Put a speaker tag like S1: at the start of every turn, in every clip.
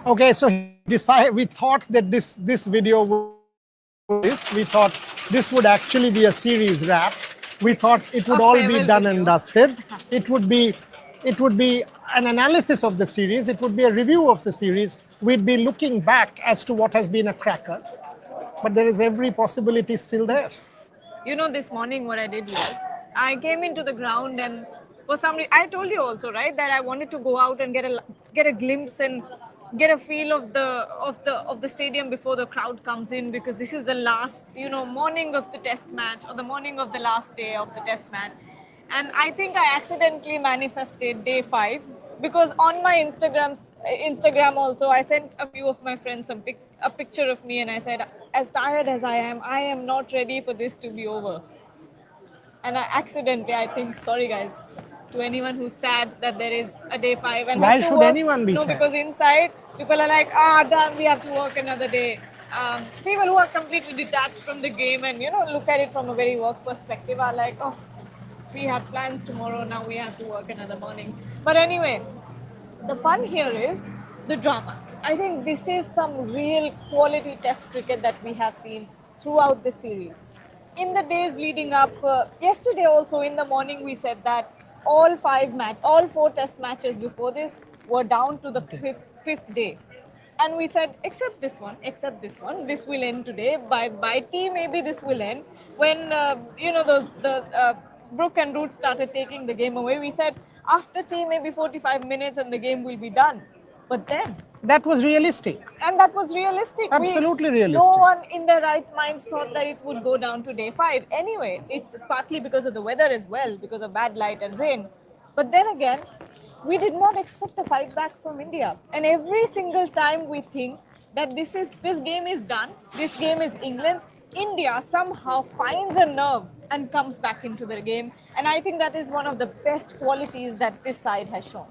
S1: Okay, so we thought that this video this we thought this would actually be a series wrap. We thought it would
S2: A
S1: all be
S2: farewell
S1: done and
S2: video.
S1: dusted. It would be an analysis of the series. It would be a review of the series. We'd be looking back as to what has been a cracker, but there is every possibility still there.
S2: You know, this morning what I did was I came into the ground, and for some reason I told you also, right, that I wanted to go out and get a glimpse and get a feel of the stadium before the crowd comes in, because this is the last, morning of the test match, or the morning of the last day of the test match. And I think I accidentally manifested day 5, because on my Instagram also I sent a few of my friends a picture of me, and I said, as tired as I am not ready for this to be over. And I accidentally, I think, sorry guys, to anyone who's sad that there is a day 5 and have
S1: Why
S2: to
S1: should
S2: work.
S1: anyone be
S2: No,
S1: sad?
S2: because inside people are like, damn, we have to work another day. People who are completely detached from the game and look at it from a very work perspective are like, oh, we had plans tomorrow, now we have to work another morning. But anyway, the fun here is the drama. I think this is some real quality test cricket that we have seen throughout the series. In the days leading up, yesterday also in the morning, we said that all four test matches before this were down to the fifth day. And we said, except this one, this will end today. By tea, maybe this will end. When the Brook and Root started taking the game away, we said after tea, maybe 45 minutes, and the game will be done. But then,
S1: That was realistic.
S2: and that was realistic.
S1: Absolutely
S2: No
S1: realistic.
S2: one in their right minds thought that it would go down to day 5. Anyway, it's partly because of the weather as well, because of bad light and rain. But then again, we did not expect a fight back from India. And every single time we think that this game is done, this game is England's, India somehow finds a nerve and comes back into the game. And I think that is one of the best qualities that this side has shown.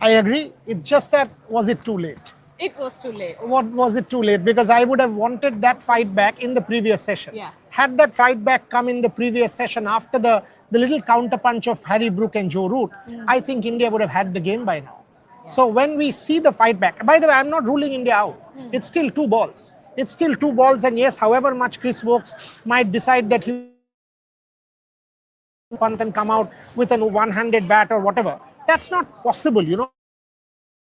S1: I agree. It's just that, was it too late?
S2: It was too late.
S1: What was it too late? Because I would have wanted that fight back in the previous session.
S2: Yeah.
S1: Had that fight back come in the previous session after the little counter punch of Harry Brook and Joe Root, I think India would have had the game by now. Yeah. So when we see the fight back, by the way, I'm not ruling India out. It's still 2 balls. It's still 2 balls, and yes, however much Chris Wokes might decide that he punt and come out with a one-handed bat or whatever, that's not possible.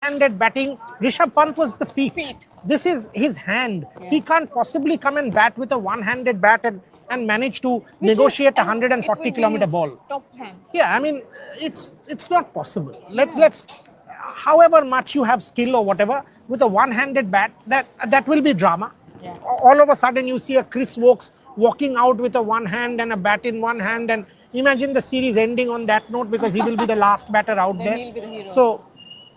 S1: Handed batting, Rishabh Pant was the feet. This is his hand. Yeah. He can't possibly come and bat with a one-handed bat and manage to negotiate a 140-kilometer ball.
S2: Top hand.
S1: Yeah, I mean, it's not possible. Let's, however much you have skill or whatever, with a one-handed bat, that will be drama. Yeah. All of a sudden, you see a Chris Wokes walking out with a one hand and a bat in one hand, and imagine the series ending on that note, because he will be the last batter out there.
S2: He'll be the hero.
S1: So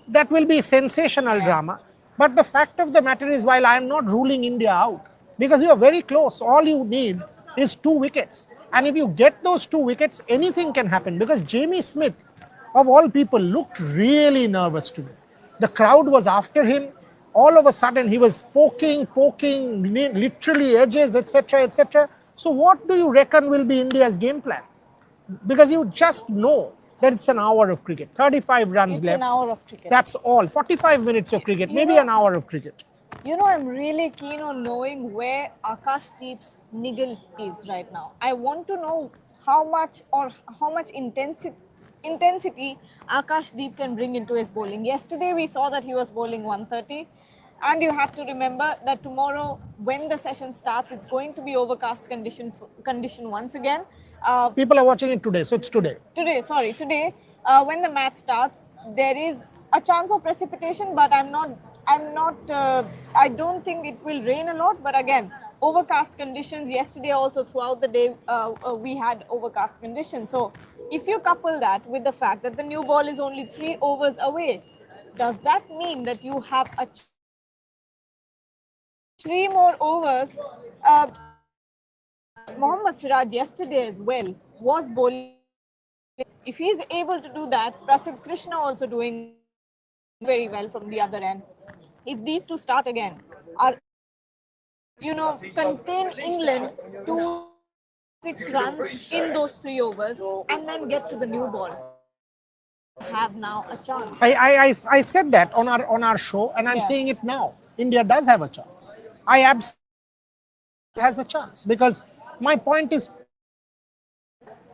S1: that will be sensational drama. But the fact of the matter is, while I am not ruling India out, because you are very close, all you need is 2 wickets. And if you get those 2 wickets, anything can happen. Because Jamie Smith, of all people, looked really nervous to me. The crowd was after him. All of a sudden, he was poking, literally edges, etc., etc. So what do you reckon will be India's game plan? Because you just know that it's an hour of cricket, 35 runs left.
S2: It's an hour of cricket.
S1: That's all. 45 minutes of cricket, maybe an hour of cricket.
S2: I'm really keen on knowing where Akashdeep's niggle is right now. I want to know how much intensity Akashdeep can bring into his bowling. Yesterday we saw that he was bowling 130. And you have to remember that tomorrow, when the session starts, it's going to be overcast condition once again.
S1: People are watching it today, so it's today.
S2: Today, when the match starts, there is a chance of precipitation, but I don't think it will rain a lot. But again, overcast conditions. Yesterday also, throughout the day, we had overcast conditions. So if you couple that with the fact that the new ball is only 3 overs away, does that mean that you have a 3 more overs? Mohammad Siraj yesterday as well was bowling. If he's able to do that, Prasidh Krishna also doing very well from the other end. If these two start again, contain England to 6 runs in those 3 overs and then get to the new ball. have now a chance.
S1: I said that on our show, and I'm saying it now. India does have a chance. I absolutely has a chance because my point is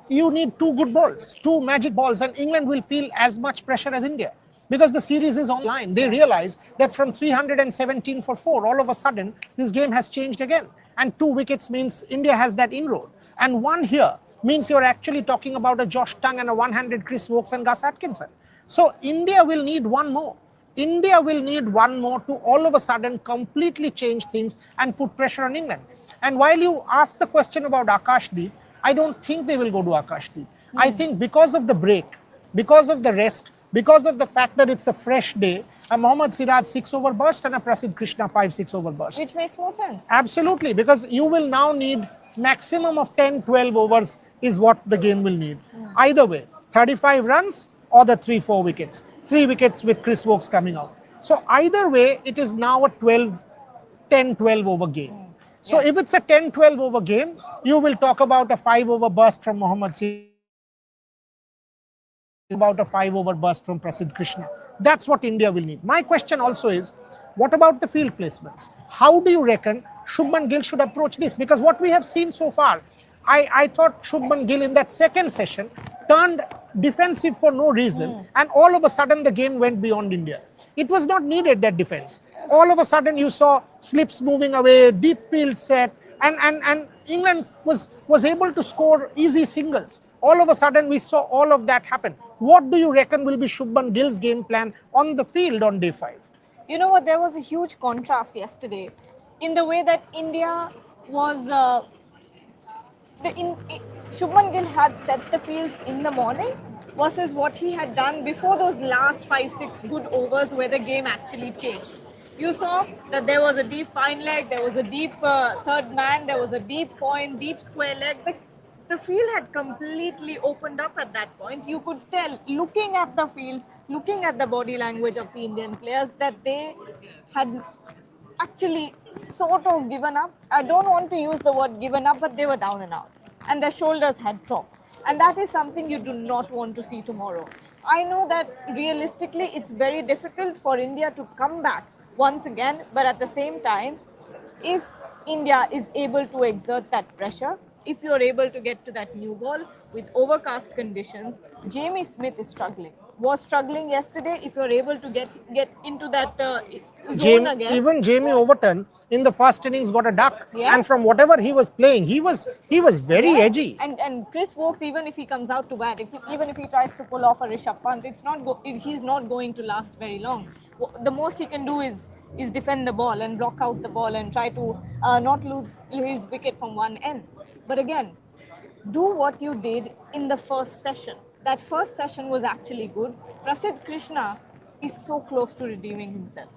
S1: you need two good balls, two magic balls, and England will feel as much pressure as India because the series is online. They realize that from 317 for 4, all of a sudden, this game has changed again. And 2 wickets means India has that inroad. And one here means you're actually talking about a Josh Tongue and a one-handed Chris Wokes and Gus Atkinson. So India will need one more. India will need one more to all of a sudden completely change things and put pressure on England. And while you ask the question about Akashdeep, I don't think they will go to Akashdeep. I think because of the break, because of the rest, because of the fact that it's a fresh day, a Mohammad Siraj 6-over burst and a Prasidh Krishna 5-6-over burst.
S2: Which makes more sense.
S1: Absolutely, because you will now need maximum of 10-12 overs is what the game will need. Either way, 35 runs or the 3-4 wickets. 3 wickets with Chris Wokes coming out. So either way, it is now a 10-12 over game. So if it's a 10-12 over game, you will talk about a 5-over burst from Mohammad Siraj, about a 5-over burst from Prasidh Krishna. That's what India will need. My question also is, what about the field placements? How do you reckon Shubman Gill should approach this? Because what we have seen so far, I thought Shubman Gill in that second session turned defensive for no reason, and all of a sudden the game went beyond India. It was not needed, that defense. All of a sudden you saw slips moving away, deep field set, and England was able to score easy singles. All of a sudden we saw all of that happen. What do you reckon will be Shubman Gill's game plan on the field on day 5?
S2: You know what, there was a huge contrast yesterday in the way that India was... Shubman Gill had set the fields in the morning versus what he had done before those last 5-6 good overs where the game actually changed. You saw that there was a deep fine leg, there was a deep third man, there was a deep point, deep square leg. The field had completely opened up at that point. You could tell, looking at the field, looking at the body language of the Indian players, that they had actually sort of given up. I don't want to use the word given up, but they were down and out. And their shoulders had dropped. And that is something you do not want to see tomorrow. I know that realistically it's very difficult for India to come back once again, but at the same time, if India is able to exert that pressure, if you're able to get to that new ball with overcast conditions, Jamie Smith is struggling. Was struggling yesterday. If you're able to get into that zone again.
S1: Even Jamie Overton in the first innings got a duck, and from whatever he was playing, he was very edgy.
S2: And Chris Wokes, even if he comes out to bat, even if he tries to pull off a Rishabh Pant, he's not going to last very long. The most he can do is defend the ball and block out the ball and try to not lose his wicket from one end. But again, do what you did in the first session. That first session was actually good. Prasidh Krishna is so close to redeeming himself.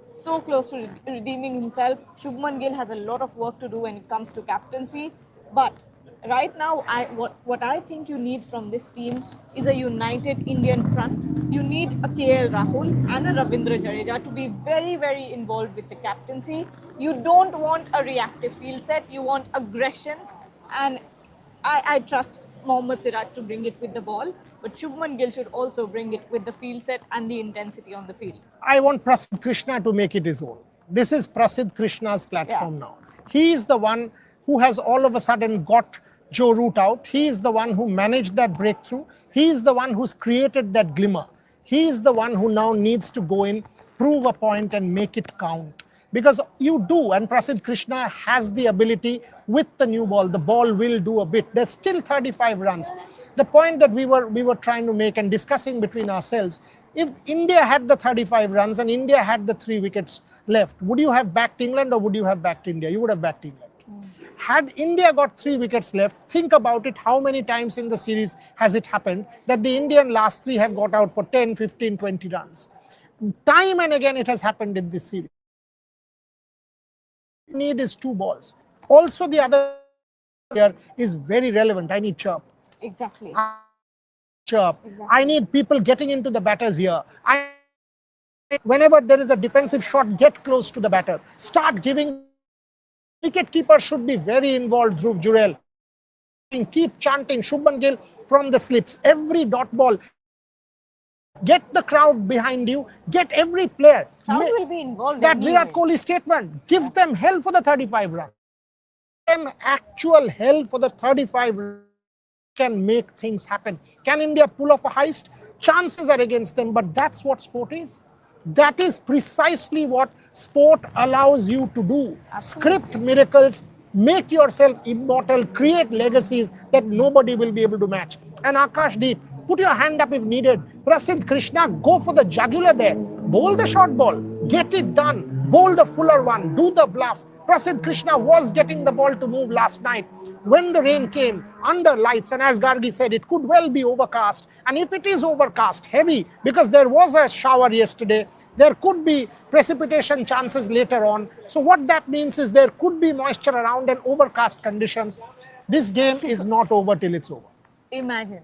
S2: So close to redeeming himself. Shubman Gill has a lot of work to do when it comes to captaincy. But right now, what I think you need from this team is a united Indian front. You need a KL Rahul and a Ravindra Jadeja to be very, very involved with the captaincy. You don't want a reactive field set. You want aggression. And I trust Mohammad Siraj to bring it with the ball, but Shubman Gill should also bring it with the field set and the intensity on the field.
S1: I want Prasidh Krishna to make it his own. This is Prasidh Krishna's platform now. He is the one who has all of a sudden got Joe Root out. He is the one who managed that breakthrough. He is the one who's created that glimmer. He is the one who now needs to go in, prove a point and make it count. Because you do, and Prasidh Krishna has the ability with the new ball. The ball will do a bit. There's still 35 runs. The point that we were trying to make and discussing between ourselves, if India had the 35 runs and India had the 3 wickets left, would you have backed England or would you have backed India? You would have backed England. Had India got 3 wickets left, think about it, how many times in the series has it happened that the Indian last 3 have got out for 10, 15, 20 runs. Time and again it has happened in this series. Need is 2 balls. Also, the other here is very relevant. I need chirp.
S2: Exactly.
S1: Chirp. Exactly. I need people getting into the batter's ear. Whenever there is a defensive shot, get close to the batter. Start giving. Wicket keeper should be very involved, Dhruv Jurel. Keep chanting Shubman Gill from the slips. Every dot ball. Get the crowd behind you. Get every player.
S2: Crowd will be involved
S1: That
S2: anyway.
S1: Virat Kohli statement. Give them hell for the 35 runs. Them actual hell for the 35 runs. Can make things happen. Can India pull off a heist? Chances are against them, but that's what sport is. That is precisely what sport allows you to do.
S2: Absolutely.
S1: Script miracles, make yourself immortal, create legacies that nobody will be able to match. And Akash Deep, put your hand up if needed. Prasidh Krishna, go for the jugular there. Bowl the short ball. Get it done. Bowl the fuller one. Do the bluff. Prasidh Krishna was getting the ball to move last night. When the rain came, under lights, and as Gargi said, it could well be overcast. And if it is overcast, heavy, because there was a shower yesterday, there could be precipitation chances later on. So what that means is there could be moisture around and overcast conditions. This game is not over till it's over.
S2: Imagine.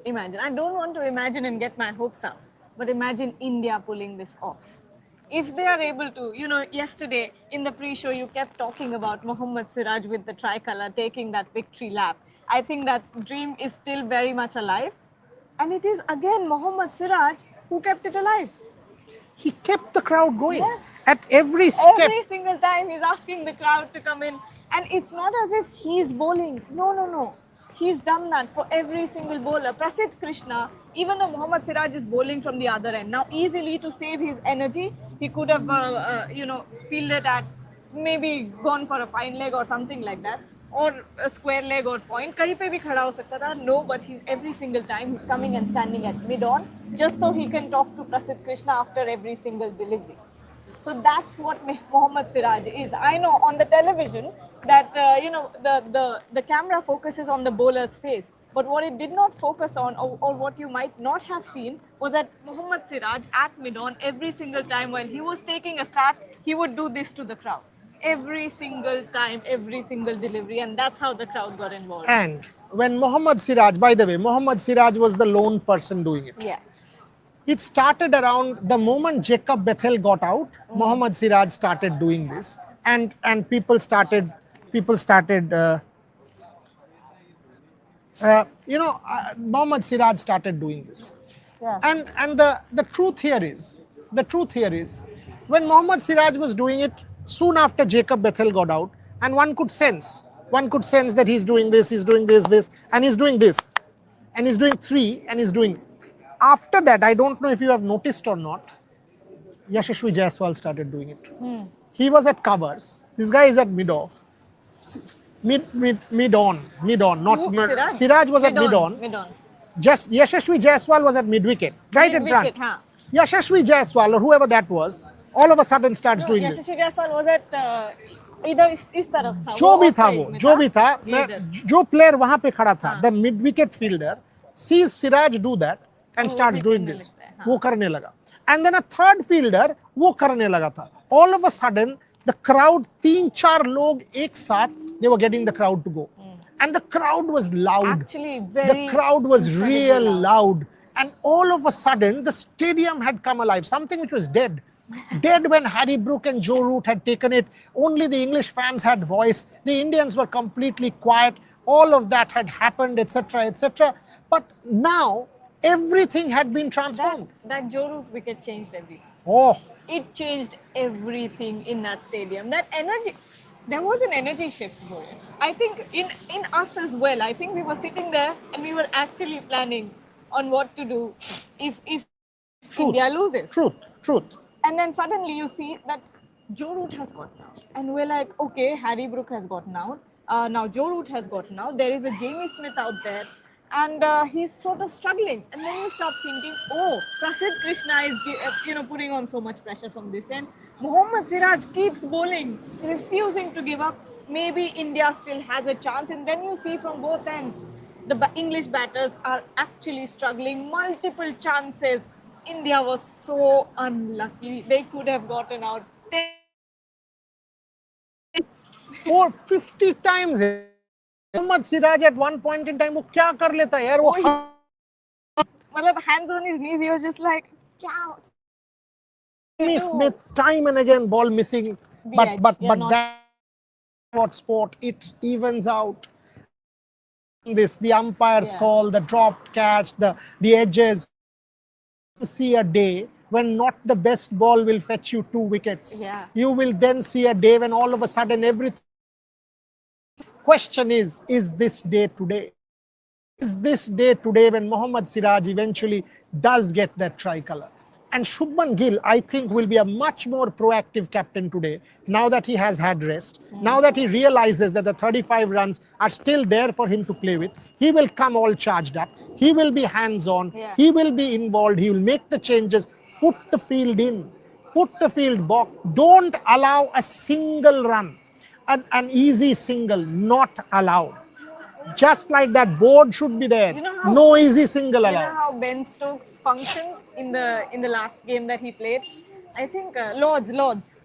S2: I don't want to imagine and get my hopes up, but imagine India pulling this off. If they are able to, yesterday in the pre-show you kept talking about Mohammad Siraj with the tricolour taking that victory lap. I think that dream is still very much alive. And it is again Mohammad Siraj who kept it alive.
S1: He kept the crowd going.
S2: Yeah.
S1: At every step.
S2: Every single time he's asking the crowd to come in. And it's not as if he's bowling. No. He's done that for every single bowler. Prasidh Krishna, even though Mohammad Siraj is bowling from the other end, now easily to save his energy, he could have, fielded at, maybe gone for a fine leg or something like that, or a square leg or point. Kahin pe bhi khada ho sakta tha. No, but he's every single time he's coming and standing at mid-on just so he can talk to Prasidh Krishna after every single delivery. So that's what Mohammad Siraj is. I know on the television that the camera focuses on the bowler's face, but what it did not focus on, or what you might not have seen, was that Mohammad Siraj at mid-on every single time when he was taking a start, he would do this to the crowd. Every single time, every single delivery, and that's how the crowd got involved.
S1: And when Mohammad Siraj, by the way, Mohammad Siraj was the lone person doing it.
S2: Yeah.
S1: It started around the moment Jacob Bethel got out. Mohammad Siraj started doing this, and people started. Mohammad Siraj started doing this.
S2: Yeah.
S1: And the truth here is, when Mohammad Siraj was doing it soon after Jacob Bethel got out, and one could sense that he's doing this, and he's doing this, and he's doing three, and he's doing. After that, I don't know if you have noticed or not, Yashasvi Jaiswal started doing it. He was at covers. This guy is at mid-off. Mid-on, not mid. Siraj was at mid-on. Just Yashasvi Jaiswal was at mid-wicket, right at front.
S2: Haan.
S1: Yashasvi Jaiswal or whoever that was, all of a sudden starts doing this.
S2: Yashasvi Jaiswal was at इधर इस तरफ था.
S1: जो भी था, जो player वहाँ पे खड़ा था, the mid-wicket fielder sees Siraj do that and starts doing this. वो करने लगा. And then a third fielder वो करने लगा था. All of a sudden, the crowd, 3-4 लोग एक साथ, they were getting the crowd to go. And the crowd was loud.
S2: Actually, very.
S1: The crowd was real loud. And all of a sudden, the stadium had come alive. Something which was dead. Dead when Harry Brook and Joe Root had taken it. Only the English fans had voice. The Indians were completely quiet. All of that had happened, etc., etc. But now, everything had been transformed.
S2: That Joe Root wicket changed everything.
S1: Oh.
S2: It changed everything in that stadium. That energy, there was an energy shift going. I think in us as well. I think we were sitting there and we were actually planning on what to do if India loses.
S1: Truth.
S2: And then suddenly you see that Joe Root has gotten out. And we're like, okay, Harry Brook has gotten out. Now Joe Root has gotten out. There is a Jamie Smith out there. And he's sort of struggling. And then you start thinking, oh, Prasidh Krishna is putting on so much pressure from this end. Mohammad Siraj keeps bowling, refusing to give up. Maybe India still has a chance. And then you see from both ends, the English batters are actually struggling. Multiple chances. India was so unlucky. They could have gotten out 10
S1: or 50 times. Mohammad Siraj at one point in time, वो क्या कर लेता है यार वो
S2: मतलब hands on his knees, he was just like, क्या?
S1: Jamie Smith time and again ball missing, but that what sport, it evens out. The umpire's call, the dropped catch, the edges. see a day when not the best ball will fetch you 2 wickets.
S2: Yeah.
S1: You will then see a day when all of a sudden everything. Question is this day today? Is this day today when Mohammad Siraj eventually does get that tricolour? And Shubman Gill, I think, will be a much more proactive captain today, now that he has had rest, now that he realizes that the 35 runs are still there for him to play with. He will come all charged up. He will be hands-on.
S2: Yeah.
S1: He will be involved. He will make the changes, put the field in, put the field back. Don't allow a single run, an easy single, not allowed. Just like that, board should be there.
S2: You know how-
S1: No easy single
S2: You know
S1: allowed.
S2: how Ben Stokes functioned in the last game that he played? I think Lords.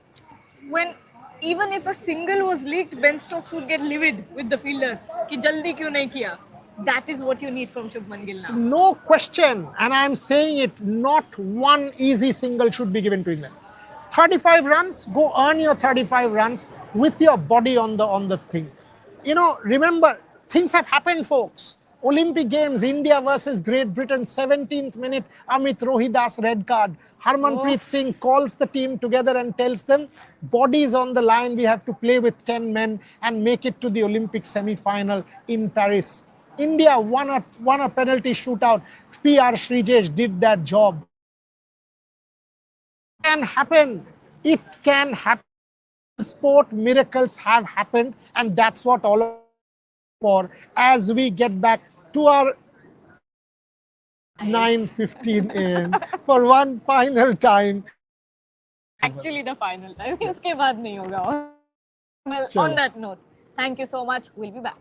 S2: When even if a single was leaked, Ben Stokes would get livid with the fielder. कि जल्दी क्यों नहीं किया? That is what you need from Shubman Gill now.
S1: No question, and I'm saying it, not one easy single should be given to England. 35 runs, go earn your 35 runs with your body on the thing. You know, remember, things have happened, folks. Olympic Games, India versus Great Britain, 17th minute, Amit Rohidas red card. Harmanpreet Singh calls the team together and tells them, bodies on the line, we have to play with 10 men and make it to the Olympic semi-final in Paris. India won a penalty shootout. PR Srijesh did that job. It can happen. It can happen. Sport miracles have happened, and that's what all of for as we get back to our 9:15 a.m. for one final time.
S2: Actually, the final time. इसके बाद नहीं होगा. Well,
S1: Sure.
S2: on that note, thank you so much. We'll be back.